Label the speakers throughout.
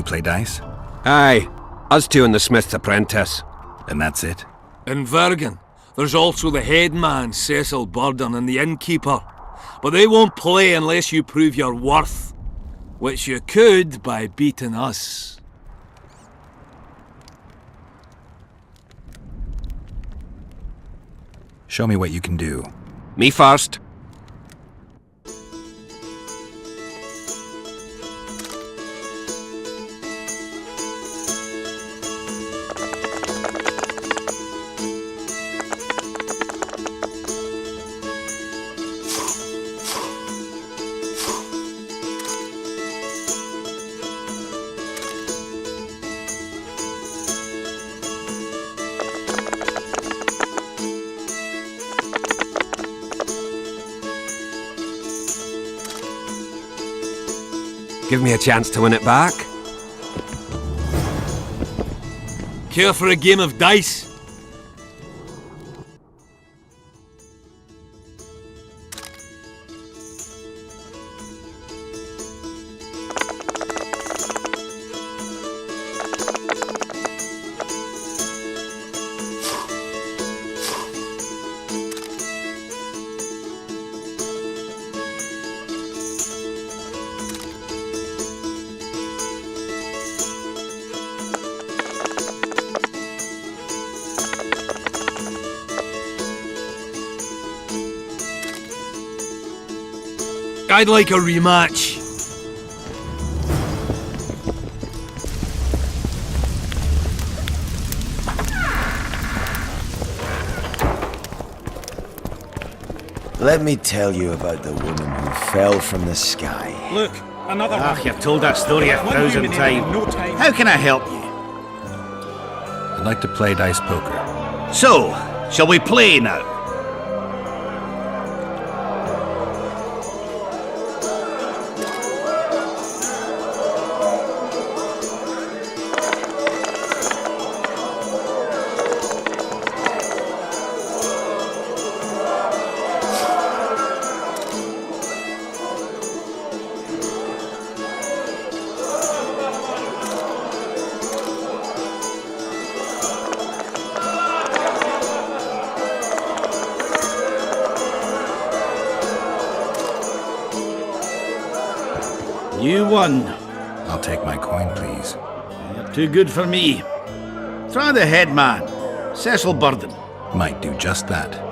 Speaker 1: play dice?
Speaker 2: Aye. Us two and the Smith's apprentice.
Speaker 1: And that's it?
Speaker 3: In Vergen, there's also the headman, Cecil Burden, and the innkeeper. But they won't play unless you prove your worth. Which you could by beating us.
Speaker 1: Show me what you can do.
Speaker 2: Me first. Give me a chance to win it back.
Speaker 3: Care for a game of dice? I'd like a rematch.
Speaker 4: Let me tell you about the woman who fell from the sky.
Speaker 5: Look, another one.
Speaker 6: Ach, you've told that story 1,000 times.
Speaker 5: No time.
Speaker 6: How can I help you?
Speaker 1: I'd like to play dice poker.
Speaker 6: So, shall we play now? You won.
Speaker 1: I'll take my coin, please.
Speaker 6: You're too good for me. Try the headman, Cecil Burden.
Speaker 1: Might do just that.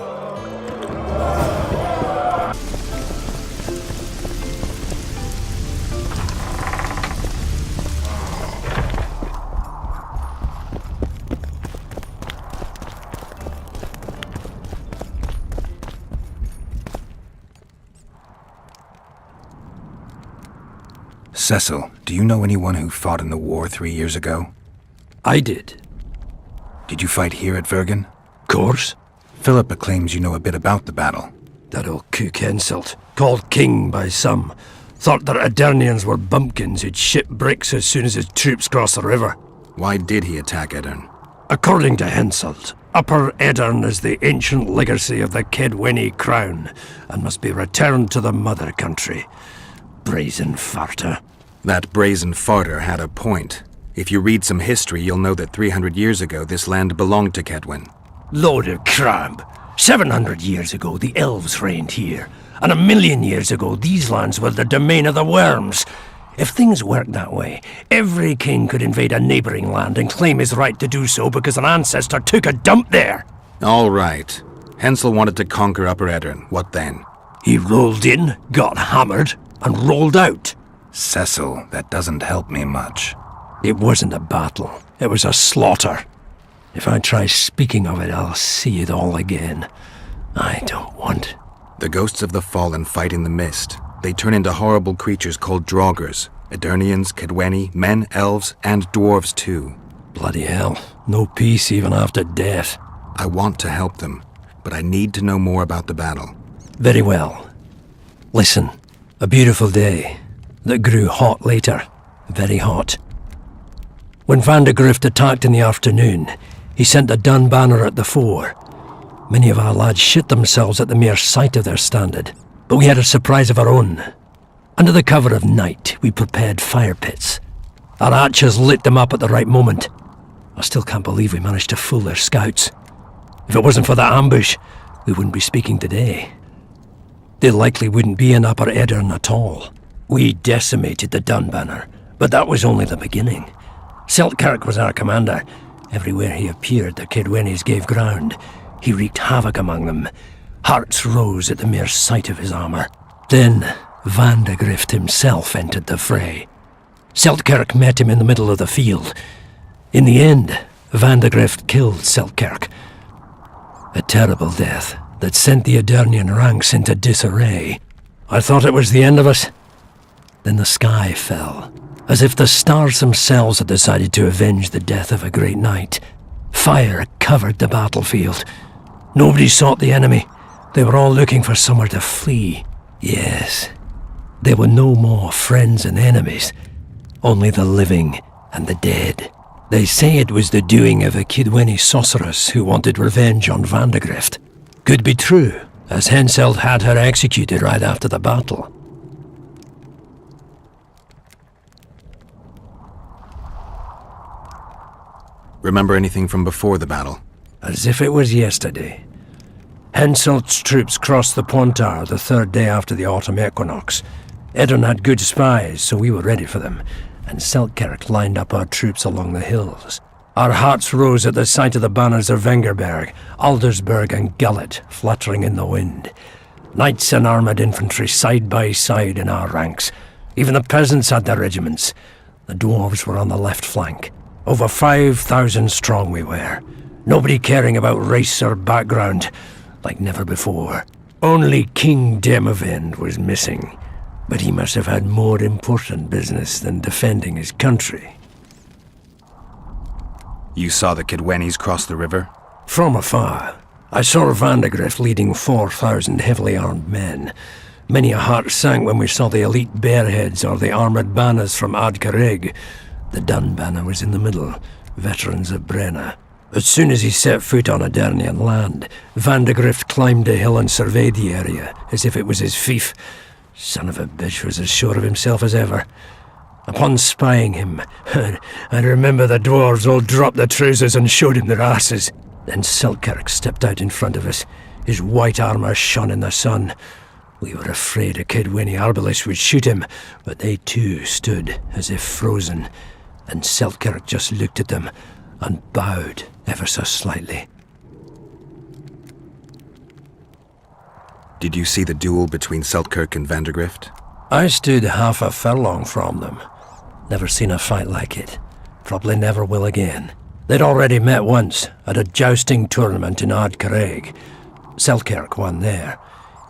Speaker 1: Cecil, do you know anyone who fought in the war 3 years ago?
Speaker 7: I did.
Speaker 1: Did you fight here at Vergen?
Speaker 7: Course.
Speaker 1: Philippa claims you know a bit about the battle.
Speaker 7: That old cook Henselt, called king by some, thought that Aedirnians were bumpkins who'd ship bricks as soon as his troops crossed the river.
Speaker 1: Why did he attack Aedirn?
Speaker 7: According to Henselt, Upper Aedirn is the ancient legacy of the Kedwenny crown and must be returned to the mother country. Brazen farter.
Speaker 1: That brazen farter had a point. If you read some history, you'll know that 300 years ago this land belonged to Kedwen.
Speaker 7: Load of crab. 700 years ago the elves reigned here, and 1,000,000 years ago these lands were the domain of the worms. If things worked that way, every king could invade a neighbouring land and claim his right to do so because an ancestor took a dump there.
Speaker 1: All right. Hensel wanted to conquer Upper Aedirn. What then?
Speaker 7: He rolled in, got hammered, and rolled out.
Speaker 1: Cecil, that doesn't help me much.
Speaker 7: It wasn't a battle. It was a slaughter. If I try speaking of it, I'll see it all again. I don't want.
Speaker 1: The ghosts of the fallen fight in the mist. They turn into horrible creatures called Draugrs. Aedirnians, Kedwenny, men, elves, and dwarves too.
Speaker 7: Bloody hell. No peace even after death.
Speaker 1: I want to help them, but I need to know more about the battle.
Speaker 7: Very well. Listen. A beautiful day that grew hot later. Very hot. When Van de Grift attacked in the afternoon, he sent a dun banner at the fore. Many of our lads shit themselves at the mere sight of their standard, but we had a surprise of our own. Under the cover of night, we prepared fire pits. Our archers lit them up at the right moment. I still can't believe we managed to fool their scouts. If it wasn't for that ambush, we wouldn't be speaking today. They likely wouldn't be in Upper Eddern at all. We decimated the Dunbanner, but that was only the beginning. Seltkirk was our commander. Everywhere he appeared, the Kidwennies gave ground. He wreaked havoc among them. Hearts rose at the mere sight of his armour. Then Vandegrift himself entered the fray. Seltkirk met him in the middle of the field. In the end, Vandegrift killed Seltkirk. A terrible death that sent the Edirnian ranks into disarray. I thought it was the end of us. Then the sky fell, as if the stars themselves had decided to avenge the death of a great knight. Fire covered the battlefield. Nobody sought the enemy. They were all looking for somewhere to flee. Yes, there were no more friends and enemies, only the living and the dead. They say it was the doing of a Kidwenny sorceress who wanted revenge on Vandegrift. Could be true, as Henselt had her executed right after the battle.
Speaker 1: Remember anything from before the battle?
Speaker 7: As if it was yesterday. Henselt's troops crossed the Pontar the third day after the autumn equinox. Edirn had good spies, so we were ready for them, and Seltkirk lined up our troops along the hills. Our hearts rose at the sight of the banners of Vengerberg, Aldersberg and Gullet fluttering in the wind. Knights and armoured infantry side by side in our ranks. Even the peasants had their regiments. The dwarves were on the left flank. Over 5,000 strong we were. Nobody caring about race or background, like never before. Only King Demavend was missing, but he must have had more important business than defending his country.
Speaker 1: You saw the Kidwennies cross the river?
Speaker 7: From afar, I saw Vandegrift leading 4,000 heavily armed men. Many a heart sank when we saw the elite bearheads or the armoured banners from Ardcarrig. The Dunbanner was in the middle, veterans of Brenna. As soon as he set foot on Edirnian land, Vandegrift climbed a hill and surveyed the area, as if it was his fief. Son of a bitch was as sure of himself as ever. Upon spying him, I remember the dwarves all dropped their trousers and showed him their asses. Then Seltkirk stepped out in front of us. His white armour shone in the sun. We were afraid a Kidwenny arbalist would shoot him, but they too stood as if frozen, and Seltkirk just looked at them and bowed ever so slightly.
Speaker 1: Did you see the duel between Seltkirk and Vandegrift?
Speaker 7: I stood half a furlong from them. Never seen a fight like it. Probably never will again. They'd already met once, at a jousting tournament in Ardcarrig. Seltkirk won there.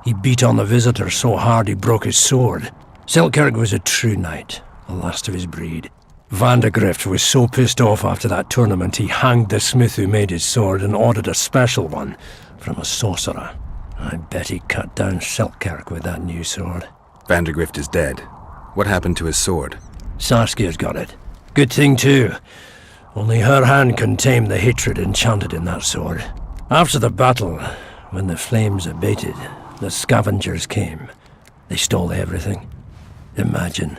Speaker 7: He beat on the visitor so hard he broke his sword. Seltkirk was a true knight, the last of his breed. Vandegrift was so pissed off after that tournament he hanged the smith who made his sword and ordered a special one from a sorcerer. I bet he cut down Seltkirk with that new sword.
Speaker 1: Vandegrift is dead. What happened to his sword?
Speaker 7: Saskia's got it. Good thing too. Only her hand can tame the hatred enchanted in that sword. After the battle, when the flames abated, the scavengers came. They stole everything. Imagine,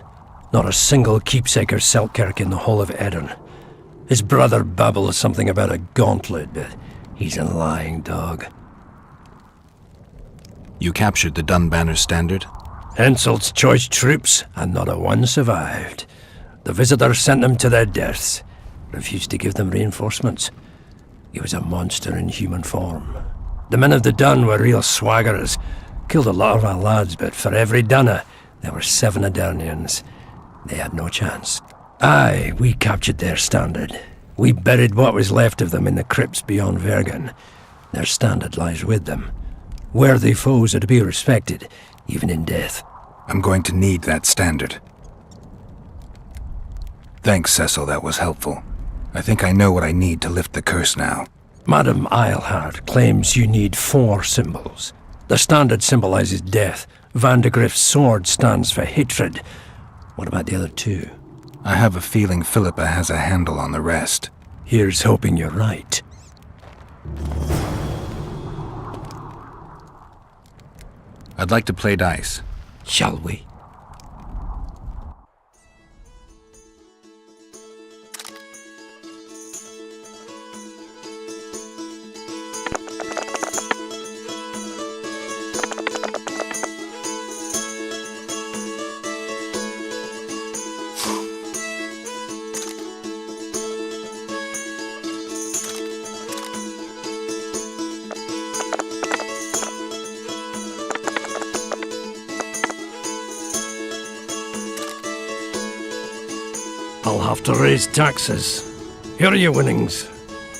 Speaker 7: not a single keepsake or Seltkirk in the whole of Edirn. His brother babbles something about a gauntlet, but he's a lying dog.
Speaker 1: You captured the Dunbanner standard?
Speaker 7: Henselt's choice troops, and not a one survived. The visitor sent them to their deaths, refused to give them reinforcements. He was a monster in human form. The men of the Dun were real swaggerers. Killed a lot of our lads, but for every Dunna, there were 7 Edirnians. They had no chance. Aye, we captured their standard. We buried what was left of them in the crypts beyond Vergen. Their standard lies with them. Worthy foes are to be respected, even in death.
Speaker 1: I'm going to need that standard. Thanks, Cecil, that was helpful. I think I know what I need to lift the curse now.
Speaker 7: Madame Eilhard claims you need 4 symbols. The standard symbolizes death. Vandegrift's sword stands for hatred. What about the other 2?
Speaker 1: I have a feeling Philippa has a handle on the rest.
Speaker 7: Here's hoping you're right.
Speaker 1: I'd like to play dice.
Speaker 7: Shall we? I'll have to raise taxes. Here are your winnings.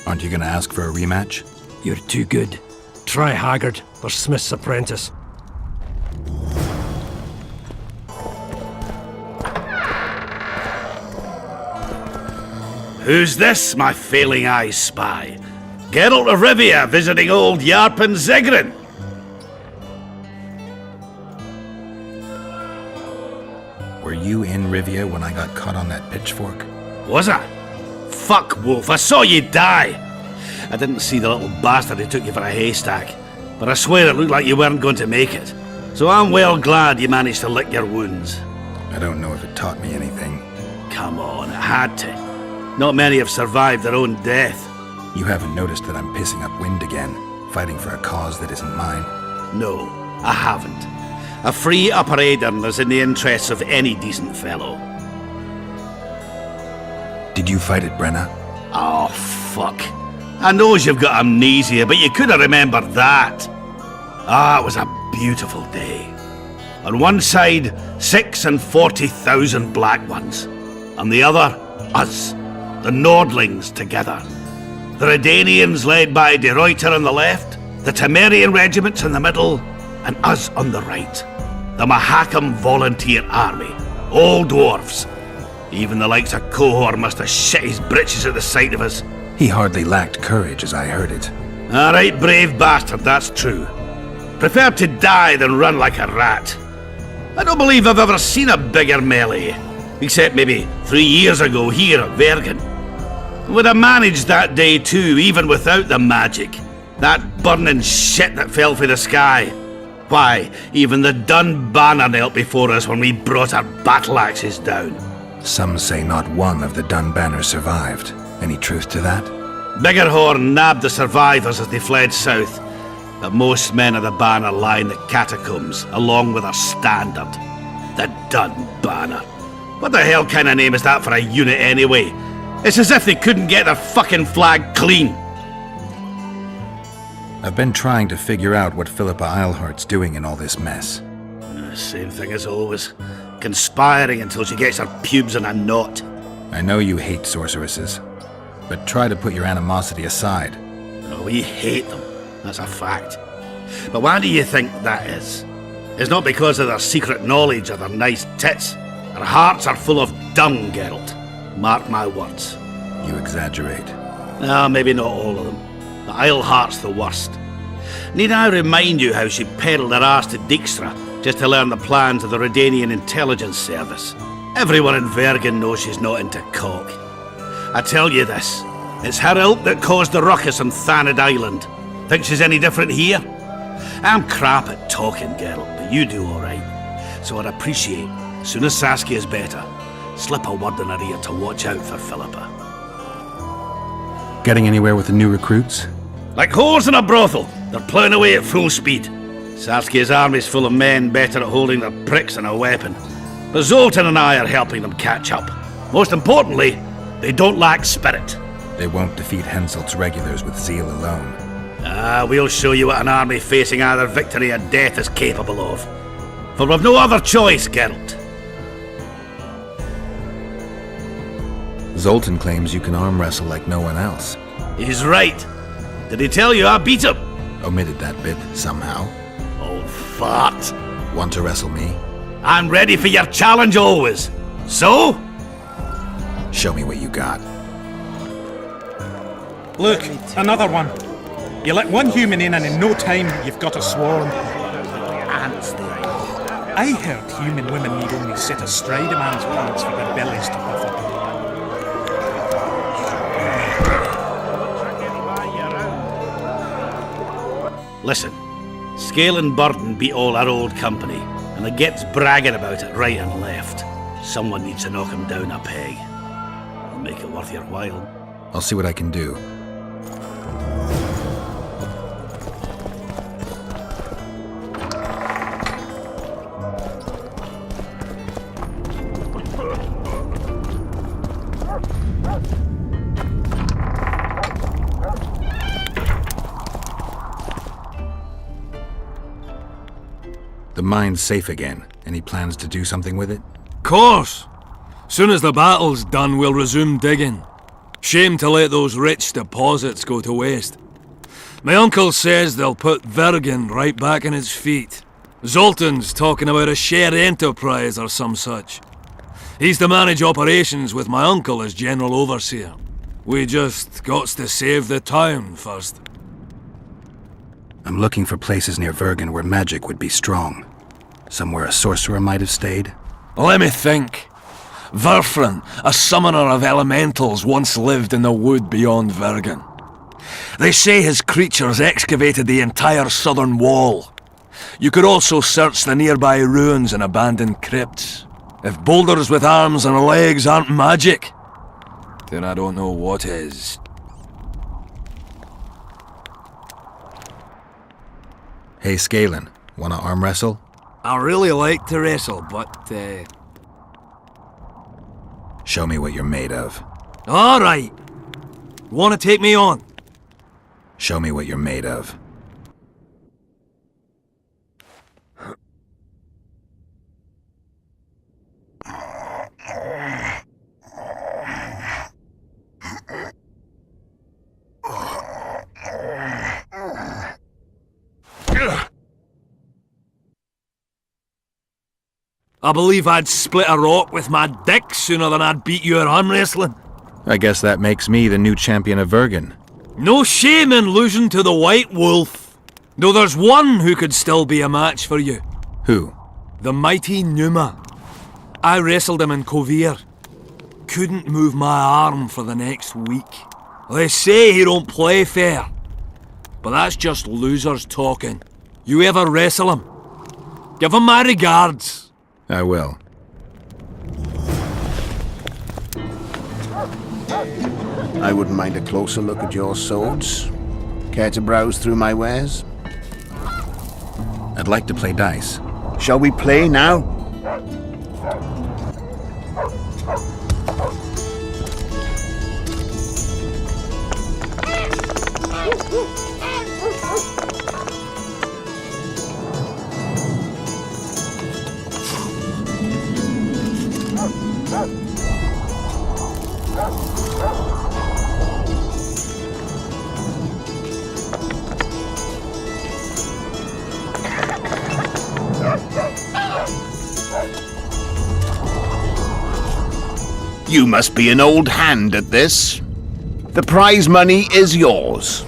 Speaker 1: Aren't you gonna ask for a rematch?
Speaker 7: You're too good. Try Haggard or Smith's apprentice.
Speaker 6: Who's this, my failing eyes spy? Geralt of Rivia visiting old Yarpen Zegrin.
Speaker 1: Were you in Rivia when I got caught on that pitchfork?
Speaker 6: Was I? Fuck, Wolf, I saw you die! I didn't see the little bastard who took you for a haystack, but I swear it looked like you weren't going to make it. So I'm well glad you managed to lick your wounds.
Speaker 1: I don't know if it taught me anything.
Speaker 6: Come on, it had to. Not many have survived their own death.
Speaker 1: You haven't noticed that I'm pissing up wind again, fighting for a cause that isn't mine?
Speaker 6: No, I haven't. A free Upper Aedirn is in the interests of any decent fellow.
Speaker 1: Did you fight at Brenna?
Speaker 6: Oh, fuck. I knows you've got amnesia, but you could have remembered that. Ah, it was a beautiful day. On one side, 40,000 black ones. On the other, us, the Nordlings together. The Redanians led by De Ruyter on the left, the Temerian regiments in the middle, and us on the right. The Mahakam Volunteer Army, all dwarfs. Even the likes of Cohor must have shit his britches at the sight of us.
Speaker 1: He hardly lacked courage as I heard it.
Speaker 6: A right brave bastard, that's true. Prefer to die than run like a rat. I don't believe I've ever seen a bigger melee, except maybe 3 years ago here at Vergen. Would have managed that day too, even without the magic. That burning shit that fell from the sky. Why, even the Dun Banner knelt before us when we brought our battle axes down.
Speaker 1: Some say not one of the Dun Banner survived. Any truth to that?
Speaker 6: Biggerhorn nabbed the survivors as they fled south, but most men of the Banner lie in the catacombs, along with our standard. The Dun Banner. What the hell kind of name is that for a unit anyway? It's as if they couldn't get their fucking flag clean.
Speaker 1: I've been trying to figure out what Philippa Eilhart's doing in all this mess.
Speaker 6: Same thing as always. Conspiring until she gets her pubes in a knot.
Speaker 1: I know you hate sorceresses, but try to put your animosity aside.
Speaker 6: Oh, we hate them. That's a fact. But why do you think that is? It's not because of their secret knowledge or their nice tits. Their hearts are full of dung, Geralt. Mark my words.
Speaker 1: You exaggerate.
Speaker 6: Ah, maybe not all of them. The Eilhart's the worst. Need I remind you how she peddled her ass to Dijkstra just to learn the plans of the Redanian intelligence service? Everyone in Vergen knows she's not into cock. I tell you this, it's her ilk that caused the ruckus on Thanad Island. Think she's any different here? I'm crap at talking, Geralt, but you do alright. So I'd appreciate, as soon as Saskia's better, slip a word in her ear to watch out for Philippa.
Speaker 1: Getting anywhere with the new recruits?
Speaker 6: Like whores in a brothel, they're ploughing away at full speed. Saskia's army's full of men better at holding their pricks than a weapon. But Zoltan and I are helping them catch up. Most importantly, they don't lack spirit.
Speaker 1: They won't defeat Henselt's regulars with zeal alone.
Speaker 6: Ah, we'll show you what an army facing either victory or death is capable of. For we've no other choice, Geralt.
Speaker 1: Zoltan claims you can arm wrestle like no one else.
Speaker 6: He's right. Did he tell you I beat him?
Speaker 1: Omitted that bit somehow.
Speaker 6: Old fart.
Speaker 1: Want to wrestle me?
Speaker 6: I'm ready for your challenge always. So?
Speaker 1: Show me what you got.
Speaker 5: Look, another one. You let one human in and in no time you've got a swarm. Ants there. I heard human women need only sit astride a man's pants for their bellies to puff up.
Speaker 6: Listen, Scale and Burden beat all our old company, and it gets bragging about it right and left. Someone needs to knock him down a peg. It'll make it worth your while.
Speaker 1: I'll see what I can do. The mine's safe again. Any plans to do something with it?
Speaker 3: Course! Soon as the battle's done, we'll resume digging. Shame to let those rich deposits go to waste. My uncle says they'll put Vergen right back on its feet. Zoltan's talking about a shared enterprise or some such. He's to manage operations with my uncle as general overseer. We just gots to save the town first.
Speaker 1: I'm looking for places near Vergen where magic would be strong. Somewhere a sorcerer might have stayed.
Speaker 3: Let me think. Verfrin, a summoner of elementals, once lived in the wood beyond Vergen. They say his creatures excavated the entire southern wall. You could also search the nearby ruins and abandoned crypts. If boulders with arms and legs aren't magic, then I don't know what is.
Speaker 1: Hey, Scalen, wanna arm wrestle?
Speaker 3: I really like to wrestle, but,
Speaker 1: Show me what you're made of.
Speaker 3: Alright. Wanna take me on?
Speaker 1: Show me what you're made of.
Speaker 3: I believe I'd split a rock with my dick sooner than I'd beat you at arm wrestling.
Speaker 1: I guess that makes me the new champion of Vergen.
Speaker 3: No shame in losing to the White Wolf. Though there's one who could still be a match for you.
Speaker 1: Who?
Speaker 3: The mighty Numa. I wrestled him in Kovir. Couldn't move my arm for the next week. They say he don't play fair. But that's just losers talking. You ever wrestle him? Give him my regards.
Speaker 1: I will.
Speaker 8: I wouldn't mind a closer look at your swords. Care to browse through my wares?
Speaker 1: I'd like to play dice.
Speaker 8: Shall we play now? You must be an old hand at this. The prize money is yours.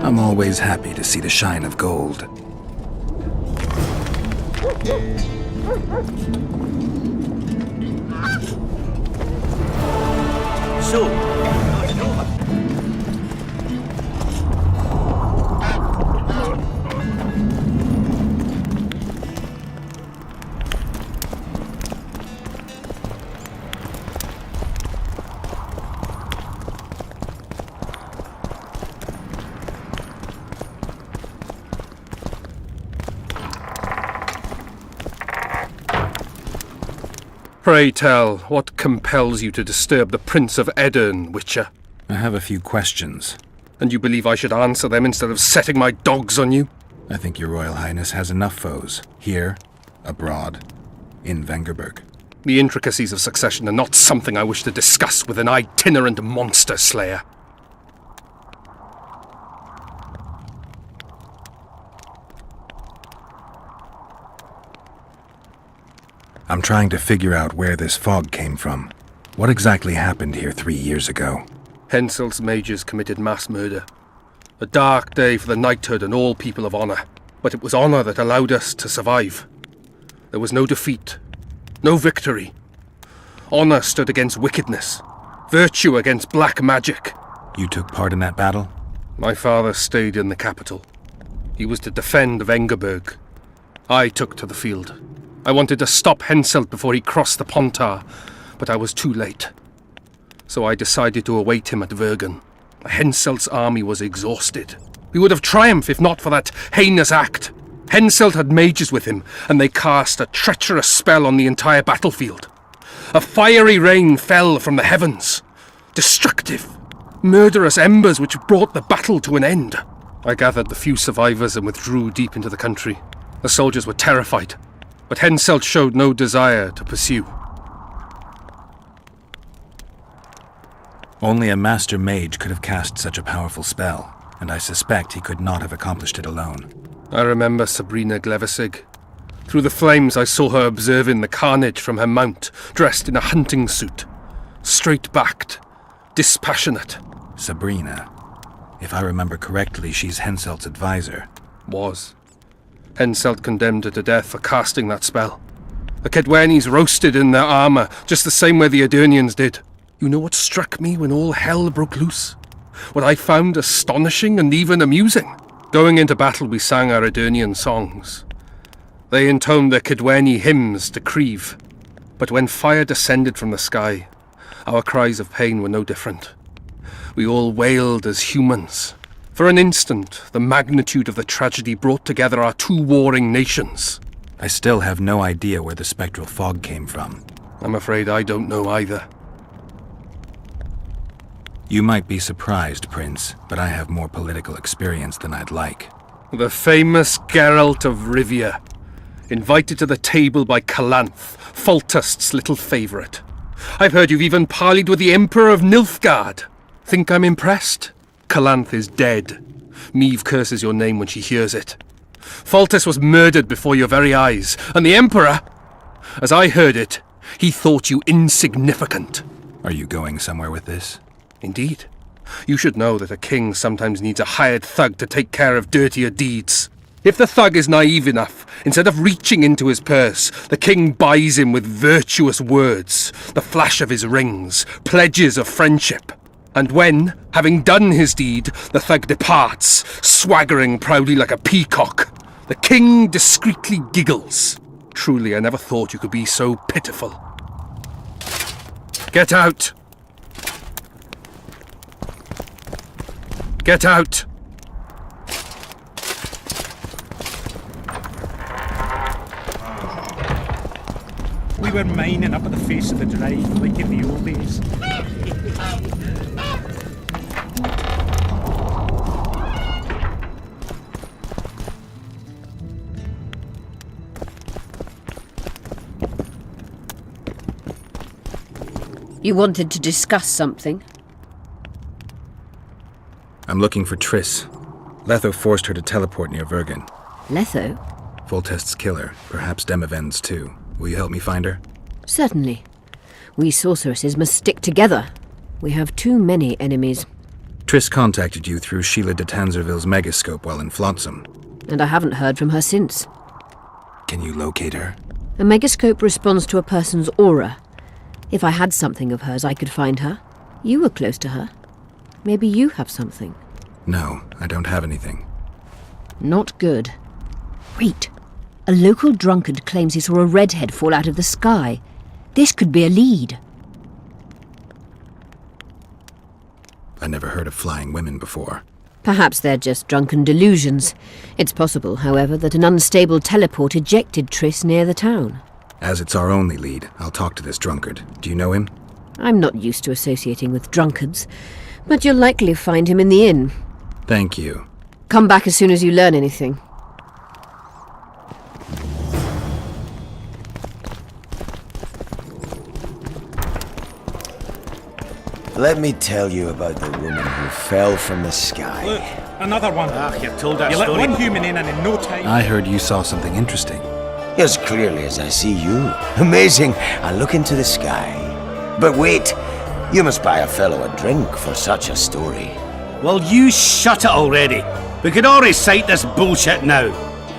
Speaker 1: I'm always happy to see the shine of gold.
Speaker 8: So,
Speaker 9: Pray tell, what compels you to disturb the Prince of Edirn, Witcher?
Speaker 1: I have a few questions.
Speaker 9: And you believe I should answer them instead of setting my dogs on you?
Speaker 1: I think your Royal Highness has enough foes. Here, abroad, in Vengerberg.
Speaker 9: The intricacies of succession are not something I wish to discuss with an itinerant monster slayer.
Speaker 1: I'm trying to figure out where this fog came from. What exactly happened here 3 years ago?
Speaker 9: Henselt's mages committed mass murder. A dark day for the knighthood and all people of honour. But it was honour that allowed us to survive. There was no defeat, no victory. Honour stood against wickedness, virtue against black magic.
Speaker 1: You took part in that battle?
Speaker 9: My father stayed in the capital. He was to defend Vengerberg. I took to the field. I wanted to stop Henselt before he crossed the Pontar, but I was too late. So I decided to await him at Vergen. Henselt's army was exhausted. We would have triumphed if not for that heinous act. Henselt had mages with him, and they cast a treacherous spell on the entire battlefield. A fiery rain fell from the heavens. Destructive, murderous embers which brought the battle to an end. I gathered the few survivors and withdrew deep into the country. The soldiers were terrified, but Henselt showed no desire to pursue.
Speaker 1: Only a master mage could have cast such a powerful spell, and I suspect he could not have accomplished it alone.
Speaker 9: I remember Sabrina Glevissig. Through the flames I saw her observing the carnage from her mount, dressed in a hunting suit. Straight-backed, dispassionate.
Speaker 1: Sabrina. If I remember correctly, she's Henselt's advisor.
Speaker 9: Was. Henselt condemned her to death for casting that spell. The Kedwenis roasted in their armour, just the same way the Edurnians did. You know what struck me when all hell broke loose? What I found astonishing and even amusing? Going into battle we sang our Edurnian songs. They intoned their Kedweni hymns to Creve. But when fire descended from the sky, our cries of pain were no different. We all wailed as humans. For an instant, the magnitude of the tragedy brought together our two warring nations.
Speaker 1: I still have no idea where the spectral fog came from.
Speaker 9: I'm afraid I don't know either.
Speaker 1: You might be surprised, Prince, but I have more political experience than I'd like.
Speaker 9: The famous Geralt of Rivia, invited to the table by Calanth, Foltest's little favourite. I've heard you've even parleyed with the Emperor of Nilfgaard. Think I'm impressed? Calanth is dead. Meve curses your name when she hears it. Foltest was murdered before your very eyes, and the Emperor, as I heard it, he thought you insignificant.
Speaker 1: Are you going somewhere with this?
Speaker 9: Indeed. You should know that a king sometimes needs a hired thug to take care of dirtier deeds. If the thug is naive enough, instead of reaching into his purse, the king buys him with virtuous words, the flash of his rings, pledges of friendship. And when, having done his deed, the thug departs, swaggering proudly like a peacock, the king discreetly giggles. Truly, I never thought you could be so pitiful. Get out! Get out!
Speaker 5: We were mining up at the face of the drive like in the old days.
Speaker 10: You wanted to discuss something?
Speaker 1: I'm looking for Triss. Letho forced her to teleport near Vergen.
Speaker 10: Letho?
Speaker 1: Foltest's killer, perhaps Demavend's too. Will you help me find her?
Speaker 10: Certainly. We sorceresses must stick together. We have too many enemies.
Speaker 1: Triss contacted you through Sheila de Tanzerville's megascope while in Flotsam.
Speaker 10: And I haven't heard from her since.
Speaker 1: Can you locate her?
Speaker 10: A megascope responds to a person's aura. If I had something of hers, I could find her. You were close to her. Maybe you have something.
Speaker 1: No, I don't have anything.
Speaker 10: Not good. Wait. A local drunkard claims he saw a redhead fall out of the sky. This could be a lead.
Speaker 1: I never heard of flying women before.
Speaker 10: Perhaps they're just drunken delusions. It's possible, however, that an unstable teleport ejected Triss near the town.
Speaker 1: As it's our only lead, I'll talk to this drunkard. Do you know him?
Speaker 10: I'm not used to associating with drunkards, but you'll likely find him in the inn.
Speaker 1: Thank you.
Speaker 10: Come back as soon as you learn anything.
Speaker 4: Let me tell you about the woman who fell from the sky.
Speaker 5: Look, another one.
Speaker 6: You told that
Speaker 5: You let
Speaker 6: story.
Speaker 5: one human in and in no time...
Speaker 1: I heard you saw something interesting.
Speaker 4: As clearly as I see you. Amazing. I look into the sky. But wait, you must buy a fellow a drink for such a story.
Speaker 6: Well, you shut it already. We could all recite this bullshit now.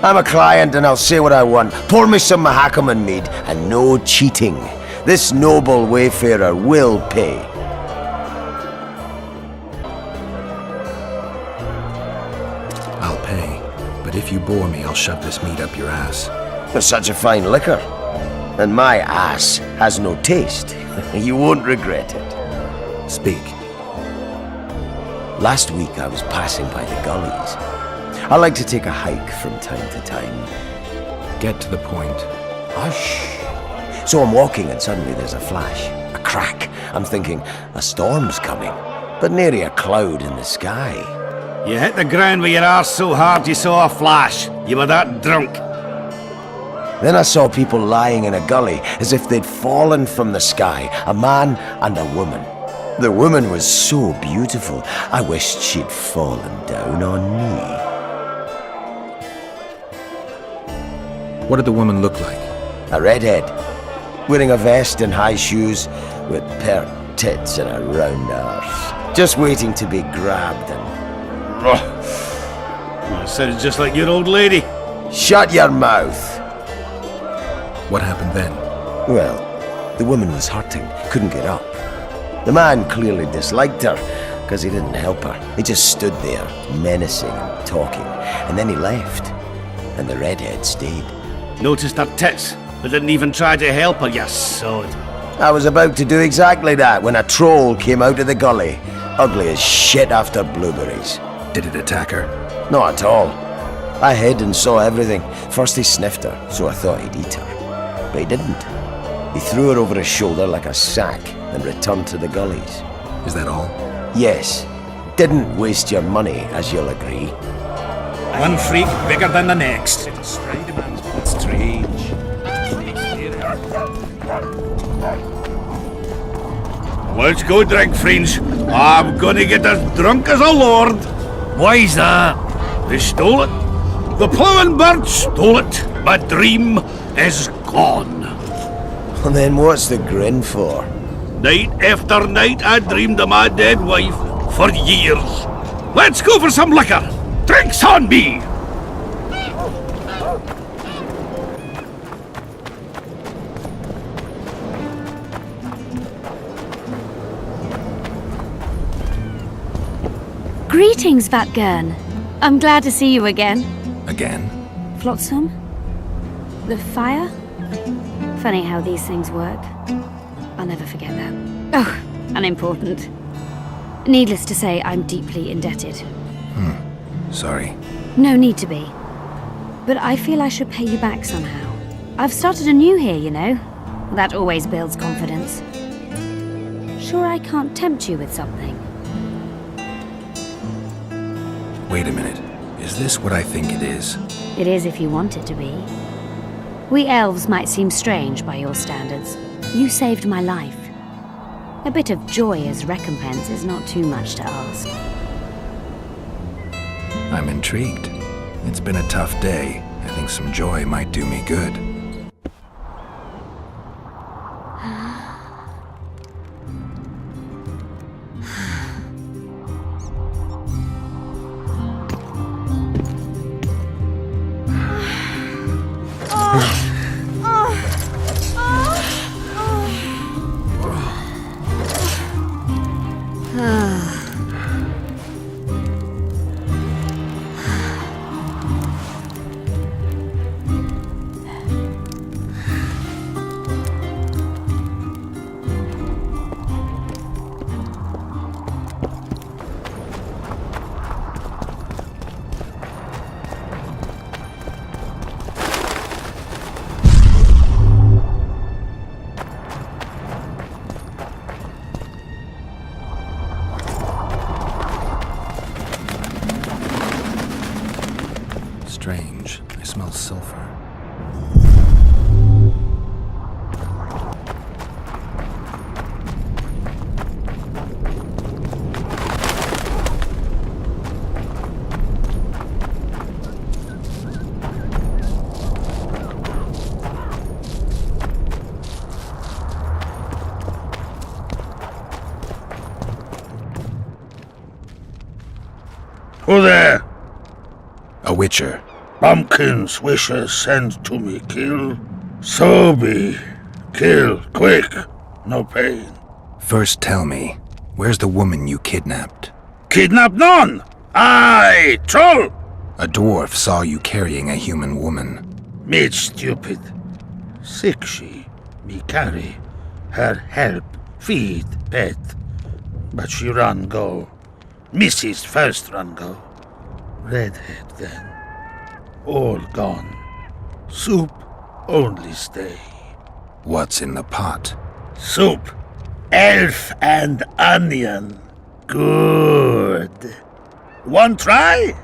Speaker 4: I'm a client and I'll say what I want. Pour me some Mahakaman mead and no cheating. This noble wayfarer will pay.
Speaker 1: I'll pay. But if you bore me, I'll shove this meat up your ass.
Speaker 4: There's such a fine liquor. And my ass has no taste. You won't regret it.
Speaker 1: Speak.
Speaker 4: Last week I was passing by the gullies. I like to take a hike from time to time.
Speaker 1: Get to the point.
Speaker 4: Hush. So I'm walking and suddenly there's a flash. A crack. I'm thinking, a storm's coming. But nary a cloud in the sky.
Speaker 6: You hit the ground with your arse so hard you saw a flash. You were that drunk.
Speaker 4: Then I saw people lying in a gully as if they'd fallen from the sky, a man and a woman. The woman was so beautiful, I wished she'd fallen down on me.
Speaker 1: What did the woman look like?
Speaker 4: A redhead, wearing a vest and high shoes, with pert tits and a round arse. Just waiting to be grabbed and...
Speaker 6: That sounds just like your old lady.
Speaker 4: Shut your mouth!
Speaker 1: What happened then?
Speaker 4: Well, the woman was hurting, couldn't get up. The man clearly disliked her, because he didn't help her. He just stood there, menacing and talking, and then he left. And the redhead stayed.
Speaker 6: Noticed her tits, but didn't even try to help her, you sod.
Speaker 4: I was about to do exactly that when a troll came out of the gully, ugly as shit after blueberries.
Speaker 1: Did it attack her?
Speaker 4: Not at all. I hid and saw everything. First he sniffed her, so I thought he'd eat her. But he didn't. He threw her over his shoulder like a sack and returned to the gullies.
Speaker 1: Is that all?
Speaker 4: Yes. Didn't waste your money, as you'll agree.
Speaker 5: One freak bigger than the next. It's strange.
Speaker 6: Let's go drink, friends. I'm gonna get as drunk as a lord.
Speaker 3: Why's that?
Speaker 6: They stole it. The plowing bird stole it. My dream is gone.
Speaker 4: Well, then what's the grin for?
Speaker 6: Night after night I dreamed of my dead wife for years. Let's go for some liquor. Drinks on me!
Speaker 11: Greetings, Vatgern. I'm glad to see you again.
Speaker 1: Again?
Speaker 11: Flotsam? The fire? Funny how these things work. I'll never forget that. Oh, unimportant. Needless to say, I'm deeply indebted.
Speaker 1: Sorry.
Speaker 11: No need to be. But I feel I should pay you back somehow. I've started anew here, you know. That always builds confidence. Sure I can't tempt you with something?
Speaker 1: Wait a minute. Is this what I think it is?
Speaker 11: It is if you want it to be. We elves might seem strange by your standards. You saved my life. A bit of joy as recompense is not too much to ask.
Speaker 1: I'm intrigued. It's been a tough day. I think some joy might do me good. Strange. I smell sulfur.
Speaker 6: Who there?
Speaker 1: A witcher.
Speaker 6: Pumpkins wishes sent to me kill. So be. Kill, quick. No pain.
Speaker 1: First tell me, where's the woman you kidnapped?
Speaker 6: Kidnap none! Aye, troll!
Speaker 1: A dwarf saw you carrying a human woman.
Speaker 6: Made stupid. Sick she, me carry. Her help, feed, pet. But she run go. Mrs. first run go. Redhead then. All gone. Soup only stay.
Speaker 1: What's in the pot?
Speaker 6: Soup. Elf and onion. Good. One try?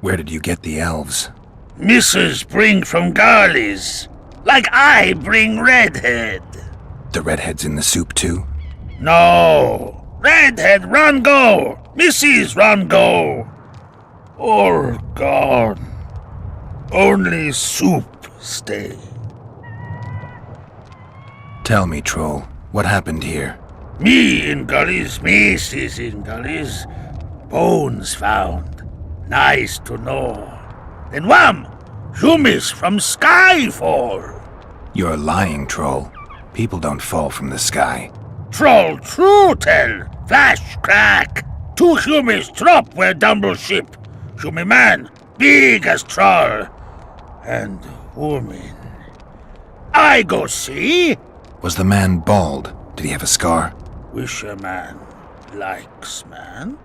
Speaker 1: Where did you get the elves?
Speaker 6: Mrs. bring from Garley's. Like I bring Redhead.
Speaker 1: The redhead's in the soup too?
Speaker 6: No. Redhead, run go. Mrs. run go. All gone. Only soup stay.
Speaker 1: Tell me, Troll, what happened here?
Speaker 6: Me in gullies, Mrs. in gullies. Bones found. Nice to know. Then wham! Humis from Skyfall.
Speaker 1: You're lying, Troll. People don't fall from the sky.
Speaker 6: Troll true tell. Flash crack. 2 Humis drop where Dumble ship. Humi man, big as troll. And woman. I go see.
Speaker 1: Was the man bald? Did he have a scar?
Speaker 6: Wish a man likes man.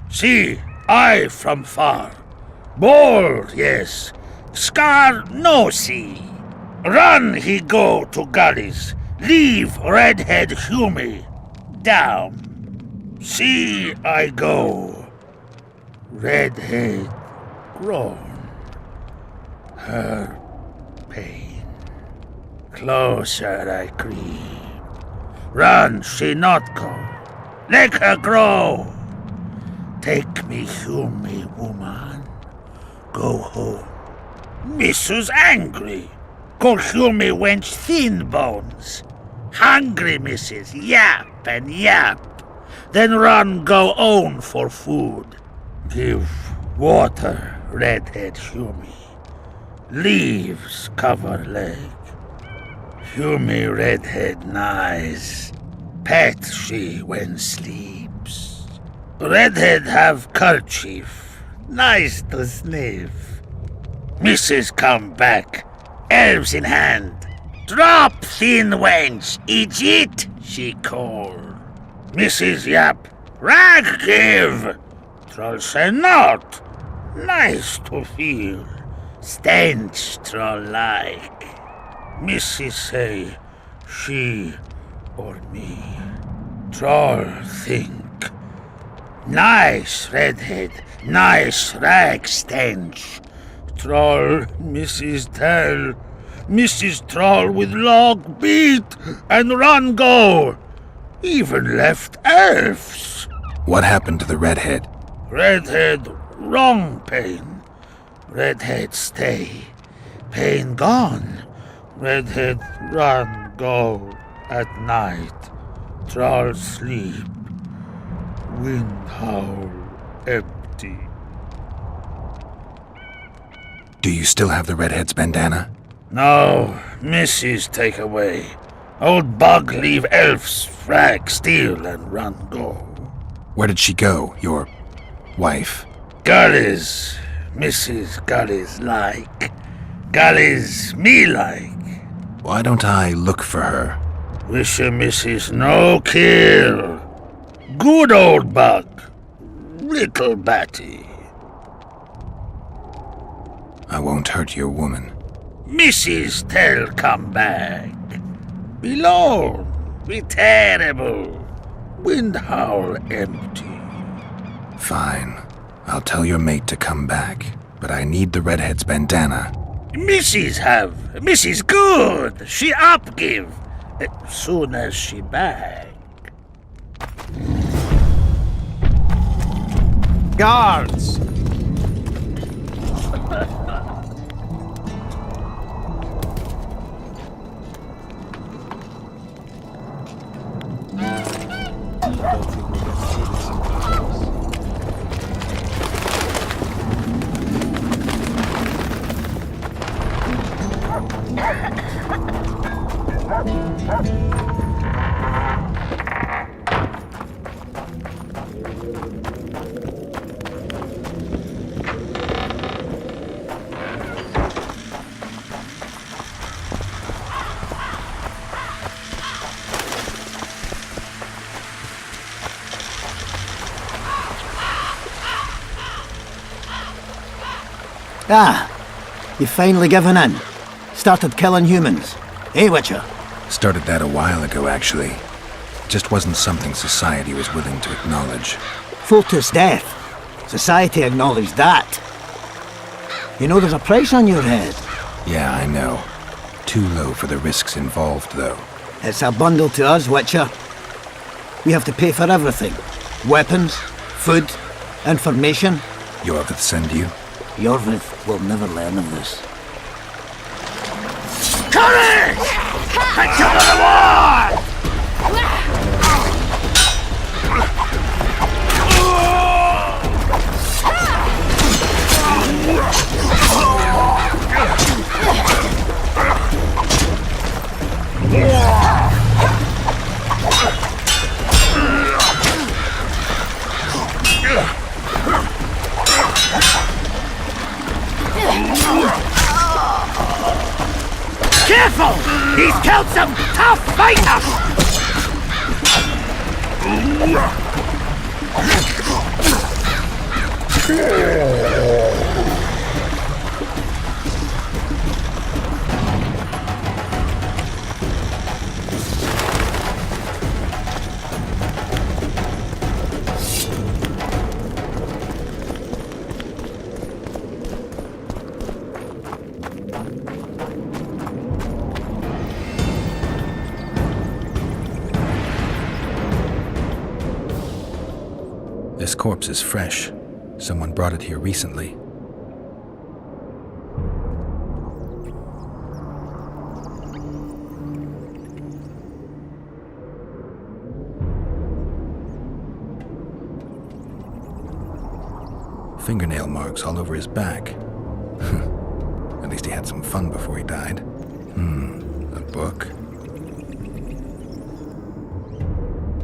Speaker 6: See, I from far. Bald, yes. Scar no see. Run he go to gullies. Leave Redhead Humi down. See I go. Redhead grown. Her pain. Closer I creep. Run she not go. Let her grow. Take me Humi woman. Go home. Missus angry. Call Humi wench thin bones. Hungry missus, yap and yap. Then run go own for food. Give water, Redhead Humi. Leaves cover leg. Humi Redhead nice. Pet she when sleeps. Redhead have kerchief. Nice to sniff. Missus come back. Elves in hand. Drop thin wench. Idiot, she call. Mrs. Yap. Rag give. Troll say not. Nice to feel. Stench troll like. Mrs. say she or me. Troll think. Nice Redhead. Nice rag stench. Troll, Mrs. tell. Mrs. Troll with log beat and run go. Even left elves.
Speaker 1: What happened to the redhead?
Speaker 6: Redhead wrong pain. Redhead stay. Pain gone. Redhead run go at night. Troll sleep. Wind howl empty.
Speaker 1: Do you still have the redhead's bandana?
Speaker 6: No, Mrs. take away. Old bug leave elves frag steal and run go.
Speaker 1: Where did she go, your wife?
Speaker 6: Gullies, Mrs. Gullies like. Gullies me like.
Speaker 1: Why don't I look for her?
Speaker 6: Wish a Mrs. no kill. Good old bug. Little batty.
Speaker 1: I won't hurt your woman.
Speaker 6: Mrs. tell come back. Be lone, be terrible. Wind howl empty.
Speaker 1: Fine. I'll tell your mate to come back, but I need the redhead's bandana.
Speaker 6: Mrs. have. Mrs. good. She up give. Soon as she back.
Speaker 12: Guards!
Speaker 13: Ah, you've finally given in. Started killing humans. Eh, Witcher?
Speaker 1: Started that a while ago, actually. It just wasn't something society was willing to acknowledge.
Speaker 13: Fultus death. Society acknowledged that. You know there's a price on your head.
Speaker 1: Yeah, I know. Too low for the risks involved, though.
Speaker 13: It's a bundle to us, Witcher. We have to pay for everything. Weapons, food, information.
Speaker 1: Yorvith send you?
Speaker 13: Yorvith will never learn of this.
Speaker 6: Courage! And come to the war! Careful! He's killed some tough fighters!
Speaker 1: This corpse is fresh. Someone brought it here recently. Fingernail marks all over his back. At least he had some fun before he died. A book.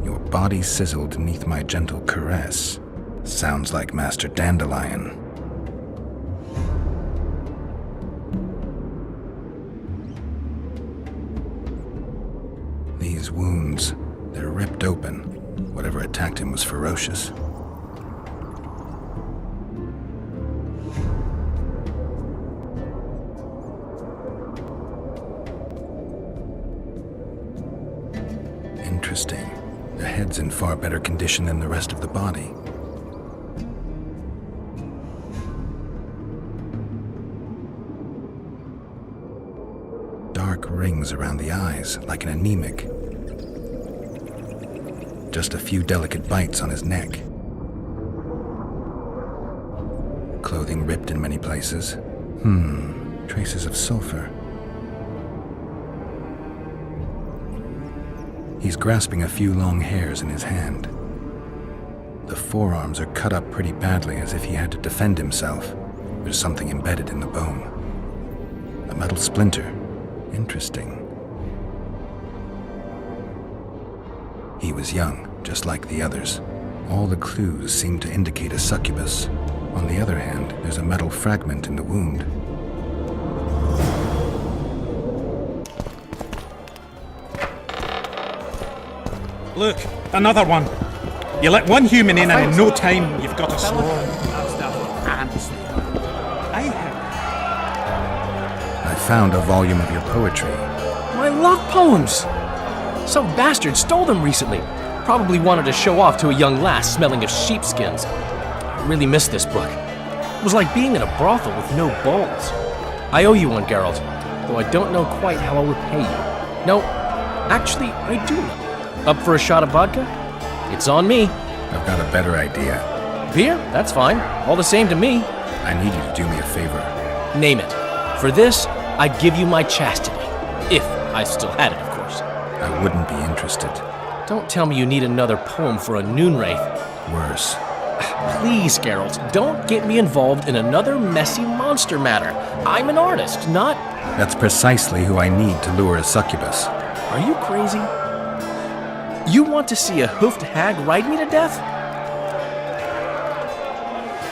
Speaker 1: Your body sizzled beneath my gentle caress. Sounds like Master Dandelion. These wounds, they're ripped open. Whatever attacked him was ferocious. Interesting. The head's in far better condition than the rest of the body. Dark rings around the eyes, like an anemic. Just a few delicate bites on his neck. Clothing ripped in many places. Traces of sulfur. He's grasping a few long hairs in his hand. The forearms are cut up pretty badly, as if he had to defend himself. There's something embedded in the bone. A metal splinter. Interesting. He was young, just like the others. All the clues seem to indicate a succubus. On the other hand, there's a metal fragment in the wound.
Speaker 5: Look, another one. You let one human in and in no time you've got a swarm.
Speaker 1: I found a volume of your poetry.
Speaker 12: My love poems! Some bastard stole them recently. Probably wanted to show off to a young lass smelling of sheepskins. I really missed this book. It was like being in a brothel with no balls. I owe you one, Geralt, though I don't know quite how I'll repay you. No, actually, I do know. Up for a shot of vodka? It's on me.
Speaker 1: I've got a better idea.
Speaker 12: Beer? That's fine. All the same to me.
Speaker 1: I need you to do me a favor.
Speaker 12: Name it. For this, I'd give you my chastity. If I still had it, of course.
Speaker 1: I wouldn't be interested.
Speaker 12: Don't tell me you need another poem for a Noonwraith.
Speaker 1: Worse.
Speaker 12: Please, Geralt, don't get me involved in another messy monster matter. I'm an artist, not...
Speaker 1: That's precisely who I need to lure a succubus.
Speaker 12: Are you crazy? You want to see a hoofed hag ride me to death?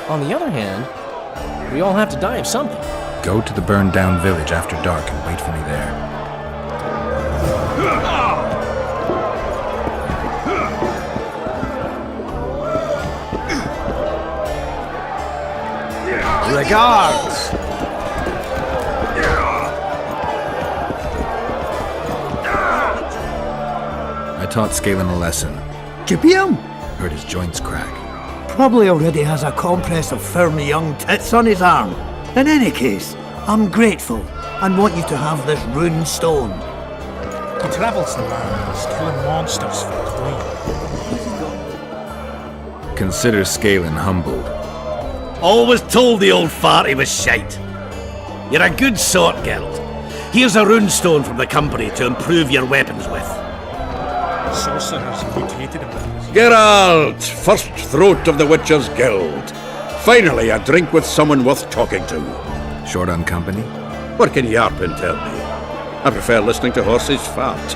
Speaker 12: On the other hand, we all have to die of something.
Speaker 1: Go to the burned down village after dark and wait for me there.
Speaker 13: Regards!
Speaker 1: I taught Scalen a lesson.
Speaker 13: Did you beat him?
Speaker 1: Heard his joints crack.
Speaker 13: Probably already has a compress of firm young tits on his arm. In any case, I'm grateful. and want you to have this rune stone.
Speaker 5: He travels the lands, killing monsters for coin.
Speaker 1: Consider Scalen humbled.
Speaker 6: Always told the old fart he was shite. You're a good sort, Geralt. Here's a runestone from the company to improve your weapons with.
Speaker 5: Sorcerers mutated him.
Speaker 14: Geralt, first throat of the Witcher's Guild. Finally, a drink with someone worth talking to.
Speaker 1: Short on company?
Speaker 14: What can Yarpin tell me? I prefer listening to horses fart.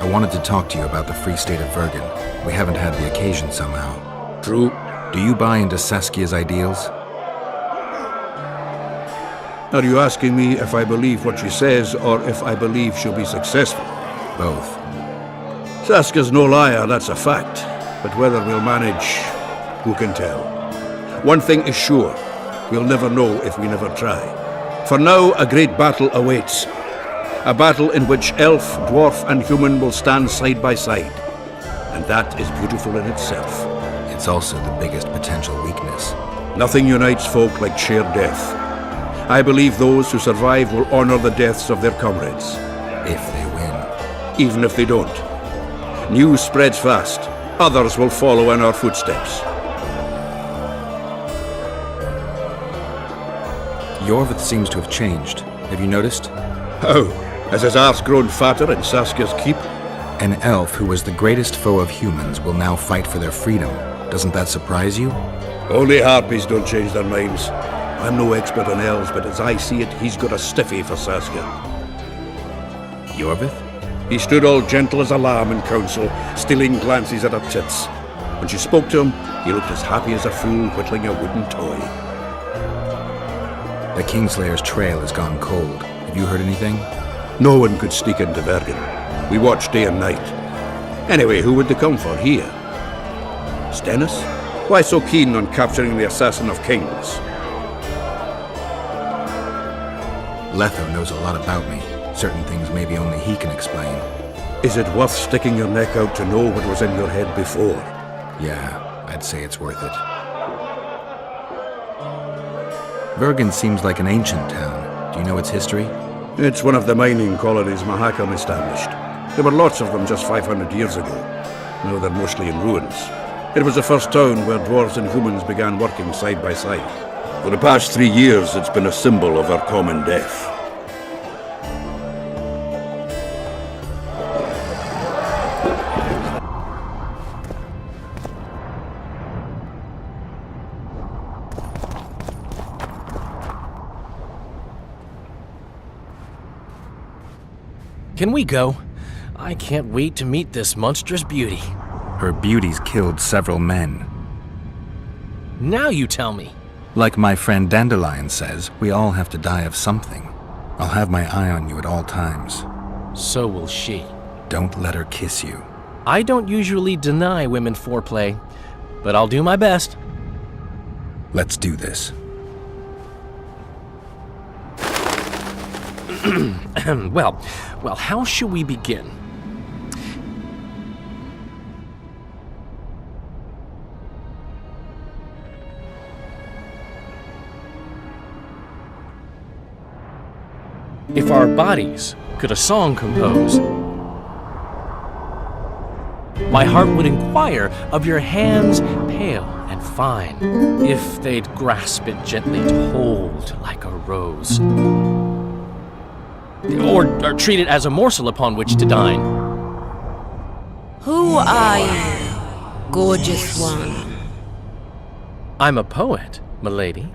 Speaker 1: I wanted to talk to you about the Free State of Vergen. We haven't had the occasion somehow.
Speaker 14: True.
Speaker 1: Do you buy into Saskia's ideals?
Speaker 14: Are you asking me if I believe what she says, or if I believe she'll be successful?
Speaker 1: Both.
Speaker 14: Saska's no liar, that's a fact. But whether we'll manage, who can tell? One thing is sure, we'll never know if we never try. For now, a great battle awaits. A battle in which elf, dwarf, and human will stand side by side. And that is beautiful in itself.
Speaker 1: It's also the biggest potential weakness.
Speaker 14: Nothing unites folk like shared death. I believe those who survive will honor the deaths of their comrades.
Speaker 1: If they win.
Speaker 14: Even if they don't. News spreads fast. Others will follow in our footsteps.
Speaker 1: Yorvith seems to have changed. Have you noticed?
Speaker 14: How? Has his arse grown fatter in Saskia's keep?
Speaker 1: An elf who was the greatest foe of humans will now fight for their freedom. Doesn't that surprise you?
Speaker 14: Only harpies don't change their minds. I'm no expert on elves, but as I see it, he's got a stiffy for Saskia.
Speaker 1: Yorvith?
Speaker 14: He stood all gentle as a lamb in council, stealing glances at her tits. When she spoke to him, he looked as happy as a fool whittling a wooden toy.
Speaker 1: The Kingslayer's trail has gone cold. Have you heard anything?
Speaker 14: No one could sneak into Vergen. We watched day and night. Anyway, who would they come for here? Stennis? Why so keen on capturing the assassin of kings?
Speaker 1: Letho knows a lot about me. Certain things maybe only he can explain.
Speaker 14: Is it worth sticking your neck out to know what was in your head before?
Speaker 1: Yeah, I'd say it's worth it. Vergen seems like an ancient town. Do you know its history?
Speaker 14: It's one of the mining colonies Mahakam established. There were lots of them just 500 years ago. Now they're mostly in ruins. It was the first town where dwarves and humans began working side by side. For the past 3 years, it's been a symbol of our common death.
Speaker 12: Can we go? I can't wait to meet this monstrous beauty.
Speaker 1: Her beauty's killed several men.
Speaker 12: Now you tell me.
Speaker 1: Like my friend Dandelion says, we all have to die of something. I'll have my eye on you at all times.
Speaker 12: So will she.
Speaker 1: Don't let her kiss you.
Speaker 12: I don't usually deny women foreplay, but I'll do my best.
Speaker 1: Let's do this.
Speaker 12: Well, how shall we begin? If our bodies could a song compose, my heart would inquire of your hands pale and fine, if they'd grasp it gently to hold like a rose. Or treat it as a morsel upon which to dine.
Speaker 10: Who are you, gorgeous one?
Speaker 12: I'm a poet, milady.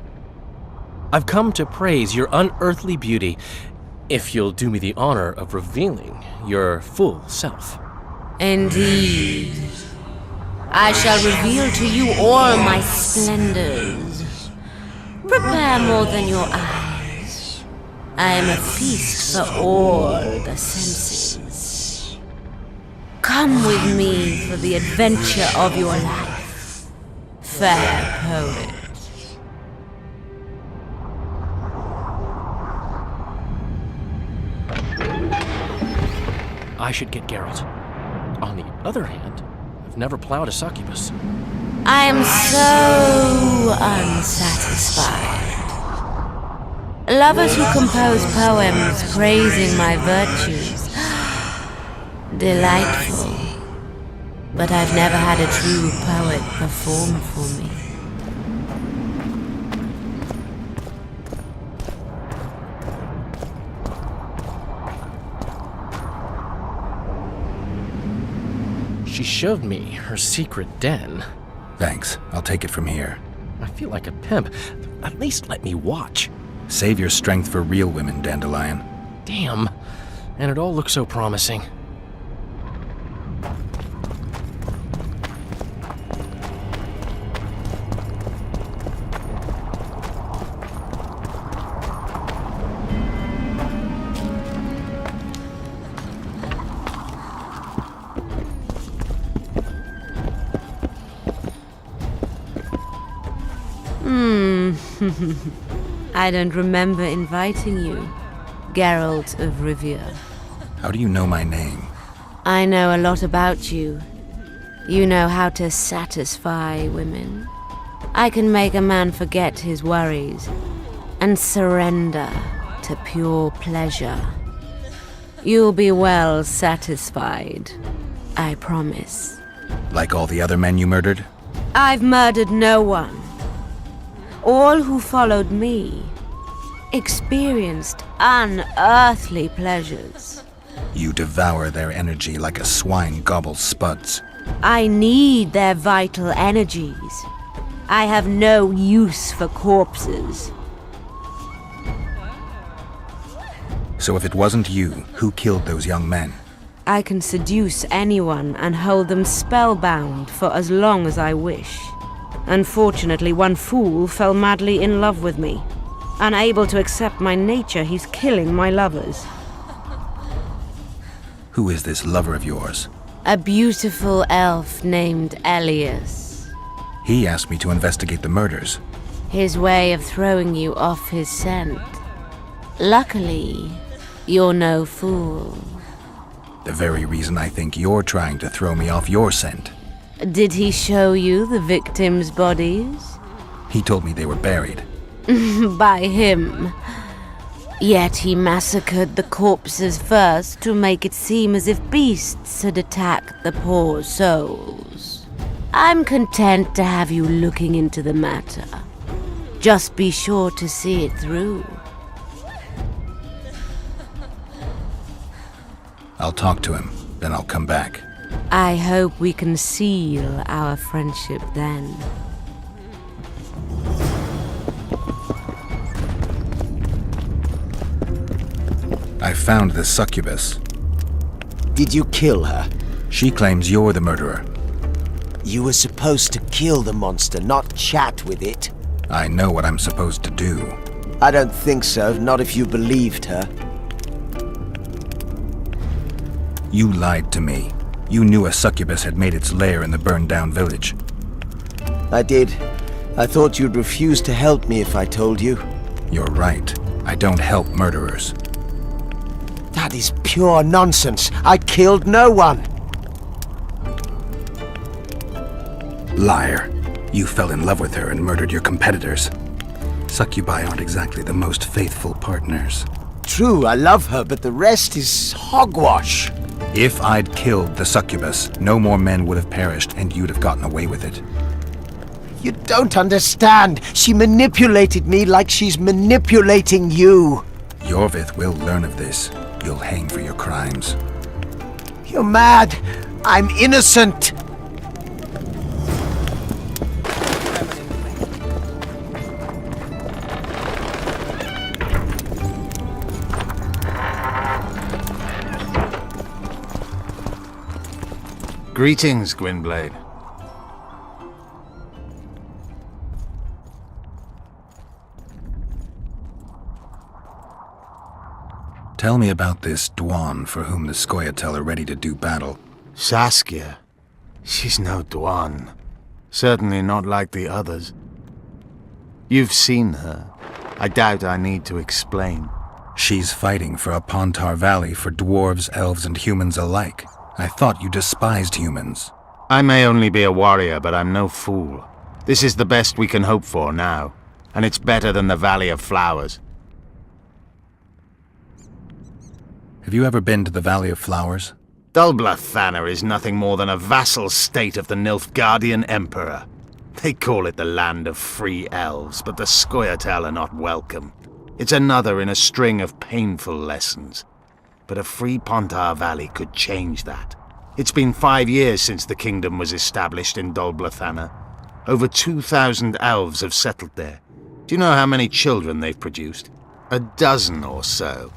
Speaker 12: I've come to praise your unearthly beauty, if you'll do me the honor of revealing your full self.
Speaker 10: Indeed. I shall reveal to you all my splendors. Prepare more than your eyes. I am a feast for all the senses. Come with me for the adventure of your life, fair poet.
Speaker 12: I should get Geralt. On the other hand, I've never plowed a succubus.
Speaker 10: I am so unsatisfied. Lovers who compose poems praising my virtues. Delightful. But I've never had a true poet perform for me.
Speaker 12: She showed me her secret den.
Speaker 1: Thanks. I'll take it from here.
Speaker 12: I feel like a pimp. At least let me watch.
Speaker 1: Save your strength for real women, Dandelion.
Speaker 12: Damn. And it all looks so promising.
Speaker 10: I don't remember inviting you, Geralt of Rivia.
Speaker 1: How do you know my name?
Speaker 10: I know a lot about you. You know how to satisfy women. I can make a man forget his worries and surrender to pure pleasure. You'll be well satisfied, I promise.
Speaker 1: Like all the other men you murdered?
Speaker 10: I've murdered no one. All who followed me experienced unearthly pleasures.
Speaker 1: You devour their energy like a swine gobbles spuds.
Speaker 10: I need their vital energies. I have no use for corpses.
Speaker 1: So if it wasn't you, who killed those young men?
Speaker 10: I can seduce anyone and hold them spellbound for as long as I wish. Unfortunately, one fool fell madly in love with me. Unable to accept my nature, he's killing my lovers.
Speaker 1: Who is this lover of yours?
Speaker 10: A beautiful elf named Elias.
Speaker 1: He asked me to investigate the murders.
Speaker 10: His way of throwing you off his scent. Luckily, you're no fool.
Speaker 1: The very reason I think you're trying to throw me off your scent.
Speaker 10: Did he show you the victims' bodies?
Speaker 1: He told me they were buried.
Speaker 10: By him. Yet he massacred the corpses first to make it seem as if beasts had attacked the poor souls. I'm content to have you looking into the matter. Just be sure to see it through.
Speaker 1: I'll talk to him, then I'll come back.
Speaker 10: I hope we can seal our friendship then.
Speaker 1: I found the succubus.
Speaker 4: Did you kill her?
Speaker 1: She claims you're the murderer.
Speaker 4: You were supposed to kill the monster, not chat with it.
Speaker 1: I know what I'm supposed to do.
Speaker 4: I don't think so, not if you believed her.
Speaker 1: You lied to me. You knew a succubus had made its lair in the burned-down village.
Speaker 4: I did. I thought you'd refuse to help me if I told you.
Speaker 1: You're right. I don't help murderers.
Speaker 4: That is pure nonsense. I killed no one.
Speaker 1: Liar. You fell in love with her and murdered your competitors. Succubi aren't exactly the most faithful partners.
Speaker 4: True, I love her, but the rest is hogwash.
Speaker 1: If I'd killed the succubus, no more men would have perished and you'd have gotten away with it.
Speaker 4: You don't understand. She manipulated me like she's manipulating you.
Speaker 1: Yorvith will learn of this. You'll hang for your crimes.
Speaker 4: You're mad. I'm innocent.
Speaker 3: Greetings, Gwynblade.
Speaker 1: Tell me about this Dwan for whom the Scoia'tael are ready to do battle.
Speaker 3: Saskia. She's no Dwan. Certainly not like the others. You've seen her. I doubt I need to explain.
Speaker 1: She's fighting for a Pontar Valley for dwarves, elves, and humans alike. I thought you despised humans.
Speaker 15: I may only be a warrior, but I'm no fool. This is the best we can hope for now, and it's better than the Valley of Flowers.
Speaker 1: Have you ever been to the Valley of Flowers?
Speaker 15: Dol Blathanna is nothing more than a vassal state of the Nilfgaardian Emperor. They call it the land of free elves, but the Scoia'tael are not welcome. It's another in a string of painful lessons. But a free Pontar Valley could change that. It's been 5 years since the kingdom was established in Dol Blathanna. Over 2,000 elves have settled there. Do you know how many children they've produced? 12 or so.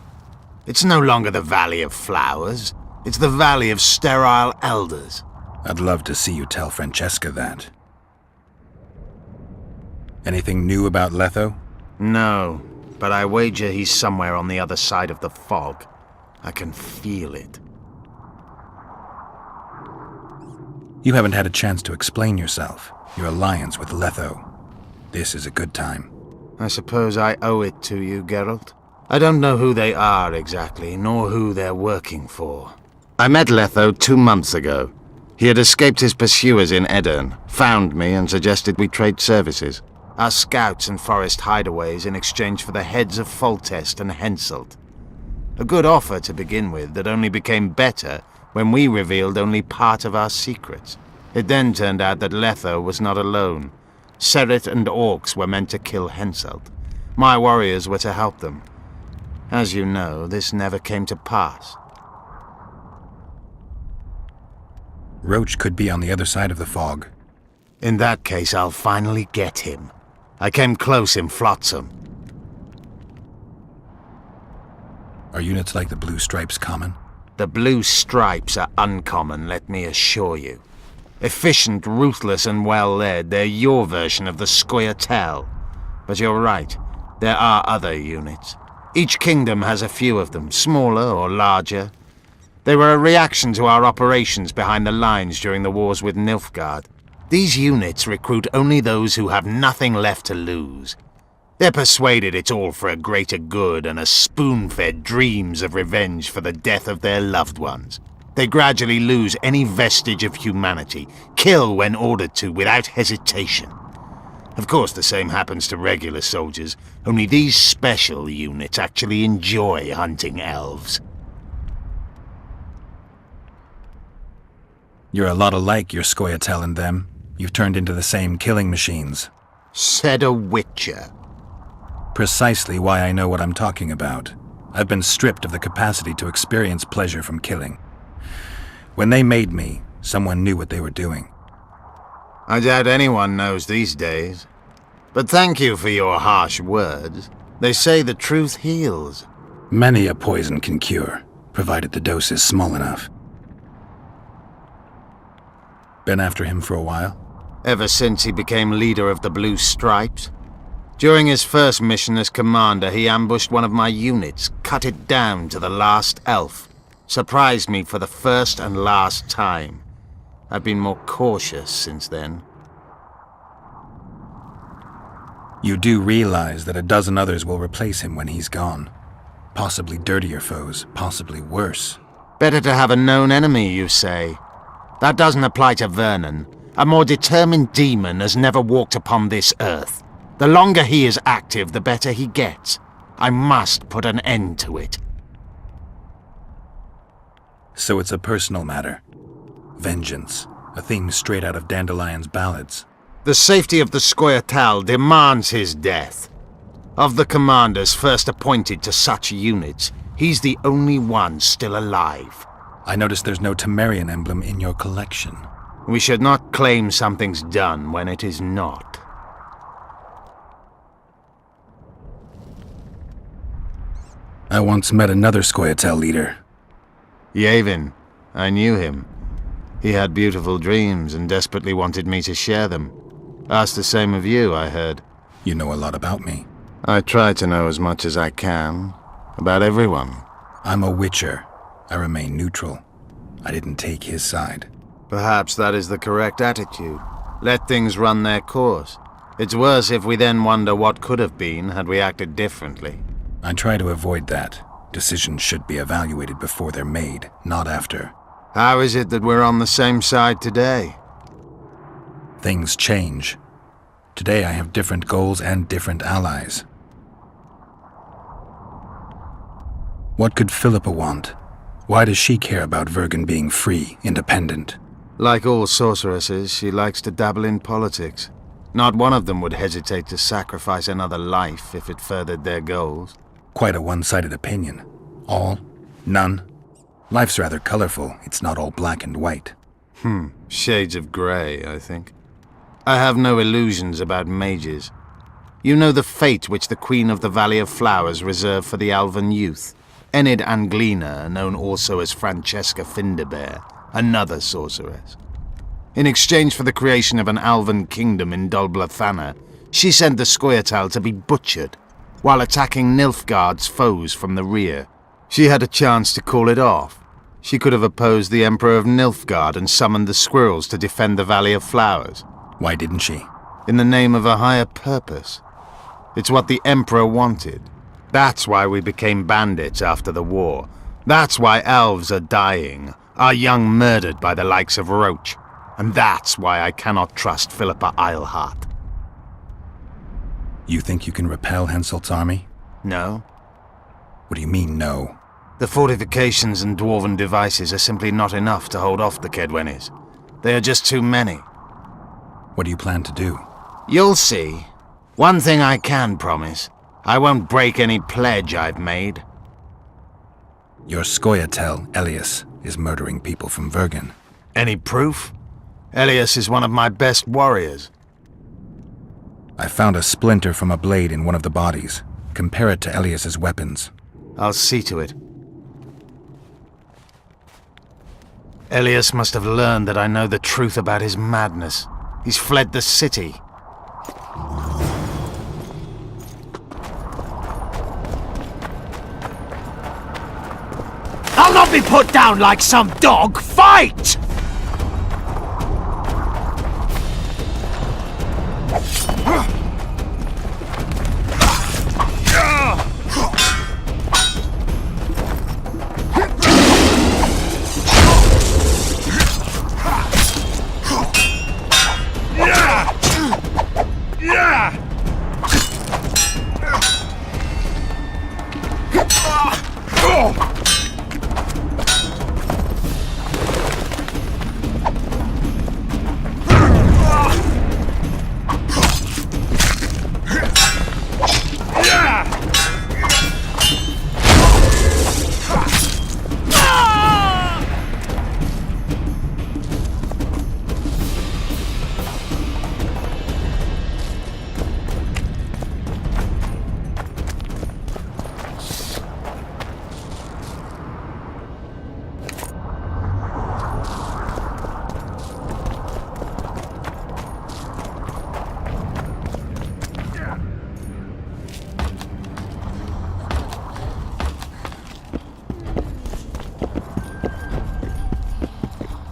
Speaker 15: It's no longer the Valley of Flowers. It's the Valley of Sterile Elders.
Speaker 1: I'd love to see you tell Francesca that. Anything new about Letho?
Speaker 15: No, but I wager he's somewhere on the other side of the fog. I can feel it.
Speaker 1: You haven't had a chance to explain yourself, your alliance with Letho. This is a good time.
Speaker 15: I suppose I owe it to you, Geralt. I don't know who they are exactly, nor who they're working for. I met Letho 2 months ago. He had escaped his pursuers in Edirn, found me and suggested we trade services. Our scouts and forest hideaways in exchange for the heads of Foltest and Henselt. A good offer to begin with that only became better when we revealed only part of our secrets. It then turned out that Letho was not alone. Seret and orcs were meant to kill Henselt. My warriors were to help them. As you know, this never came to pass.
Speaker 1: Roach could be on the other side of the fog.
Speaker 15: In that case, I'll finally get him. I came close in Flotsam.
Speaker 1: Are units like the Blue Stripes common?
Speaker 15: The Blue Stripes are uncommon, let me assure you. Efficient, ruthless, and well-led, they're your version of the Scoia'tael. But you're right, there are other units. Each kingdom has a few of them, smaller or larger. They were a reaction to our operations behind the lines during the wars with Nilfgaard. These units recruit only those who have nothing left to lose. They're persuaded it's all for a greater good and are spoon-fed dreams of revenge for the death of their loved ones. They gradually lose any vestige of humanity, kill when ordered to without hesitation. Of course, the same happens to regular soldiers, only these special units actually enjoy hunting elves.
Speaker 1: You're a lot alike, your Scoia'tael and them. You've turned into the same killing machines.
Speaker 15: Said a witcher.
Speaker 1: Precisely why I know what I'm talking about. I've been stripped of the capacity to experience pleasure from killing. When they made me, someone knew what they were doing.
Speaker 15: I doubt anyone knows these days. But thank you for your harsh words. They say the truth heals.
Speaker 1: Many a poison can cure, provided the dose is small enough. Been after him for a while?
Speaker 15: Ever since he became leader of the Blue Stripes. During his first mission as commander, he ambushed one of my units, cut it down to the last elf. Surprised me for the first and last time. I've been more cautious since then.
Speaker 1: You do realize that a dozen others will replace him when he's gone. Possibly dirtier foes, possibly worse.
Speaker 15: Better to have a known enemy, you say? That doesn't apply to Vernon. A more determined demon has never walked upon this earth. The longer he is active, the better he gets. I must put an end to it.
Speaker 1: So it's a personal matter. Vengeance, a theme straight out of Dandelion's ballads.
Speaker 15: The safety of the Scoia'tael demands his death. Of the commanders first appointed to such units, he's the only one still alive.
Speaker 1: I notice there's no Temerian emblem in your collection.
Speaker 15: We should not claim something's done when it is not.
Speaker 1: I once met another Scoia'tael leader.
Speaker 15: Yavin. I knew him. He had beautiful dreams and desperately wanted me to share them. Asked the same of you, I heard.
Speaker 1: You know a lot about me.
Speaker 15: I try to know as much as I can. About everyone.
Speaker 1: I'm a witcher. I remain neutral. I didn't take his side.
Speaker 15: Perhaps that is the correct attitude. Let things run their course. It's worse if we then wonder what could have been had we acted differently.
Speaker 1: I try to avoid that. Decisions should be evaluated before they're made, not after.
Speaker 15: How is it that we're on the same side today?
Speaker 1: Things change. Today I have different goals and different allies. What could Philippa want? Why does she care about Vergen being free, independent?
Speaker 15: Like all sorceresses, she likes to dabble in politics. Not one of them would hesitate to sacrifice another life if it furthered their goals.
Speaker 1: Quite a one-sided opinion. All? None? Life's rather colorful. It's not all black and white.
Speaker 15: Shades of grey, I think. I have no illusions about mages. You know the fate which the Queen of the Valley of Flowers reserved for the Alvan youth. Enid Anglina, known also as Francesca Finderbear, another sorceress. In exchange for the creation of an Alvan kingdom in Dol Blathanna, she sent the Scoia'tael to be butchered, while attacking Nilfgaard's foes from the rear. She had a chance to call it off. She could have opposed the Emperor of Nilfgaard and summoned the squirrels to defend the Valley of Flowers.
Speaker 1: Why didn't she?
Speaker 15: In the name of a higher purpose. It's what the Emperor wanted. That's why we became bandits after the war. That's why elves are dying, our young murdered by the likes of Roach. And that's why I cannot trust Philippa Eilhart.
Speaker 1: You think you can repel Henselt's army?
Speaker 15: No.
Speaker 1: What do you mean, no?
Speaker 15: The fortifications and dwarven devices are simply not enough to hold off the Kedwenis. They are just too many.
Speaker 1: What do you plan to do?
Speaker 15: You'll see. One thing I can promise. I won't break any pledge I've made.
Speaker 1: Your Scoia'tael, Elias, is murdering people from Vergen.
Speaker 15: Any proof? Elias is one of my best warriors.
Speaker 1: I found a splinter from a blade in one of the bodies. Compare it to Elias's weapons.
Speaker 15: I'll see to it. Elias must have learned that I know the truth about his madness. He's fled the city.
Speaker 13: I'll not be put down like some dog! Fight!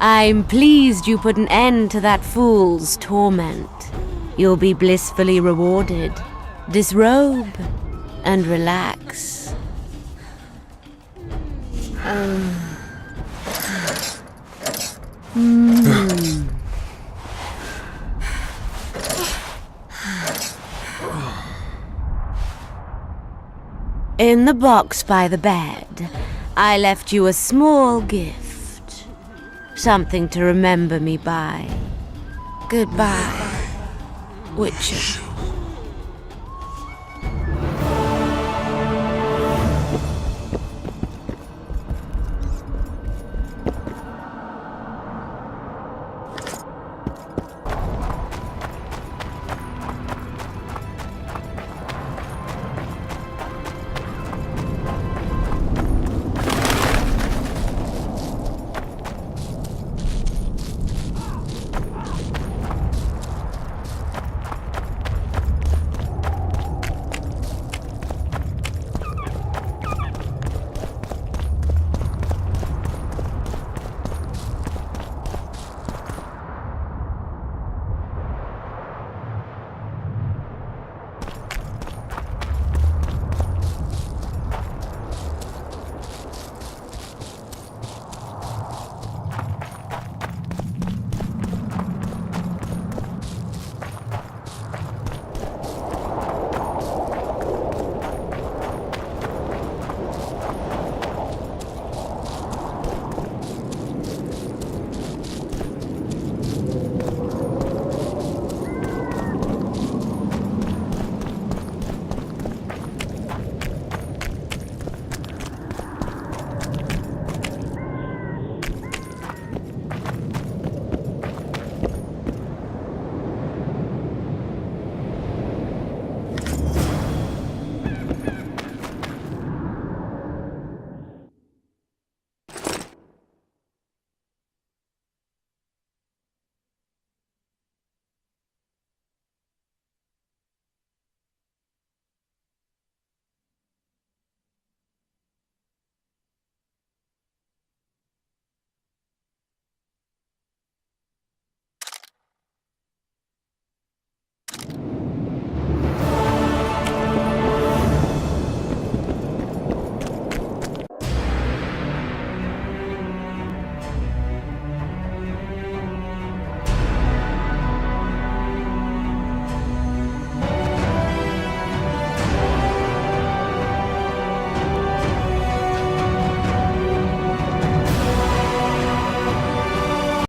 Speaker 10: I'm pleased you put an end to that fool's torment. You'll be blissfully rewarded. Disrobe and relax. In the box by the bed, I left you a small gift. Something to remember me by. Goodbye, Witcher.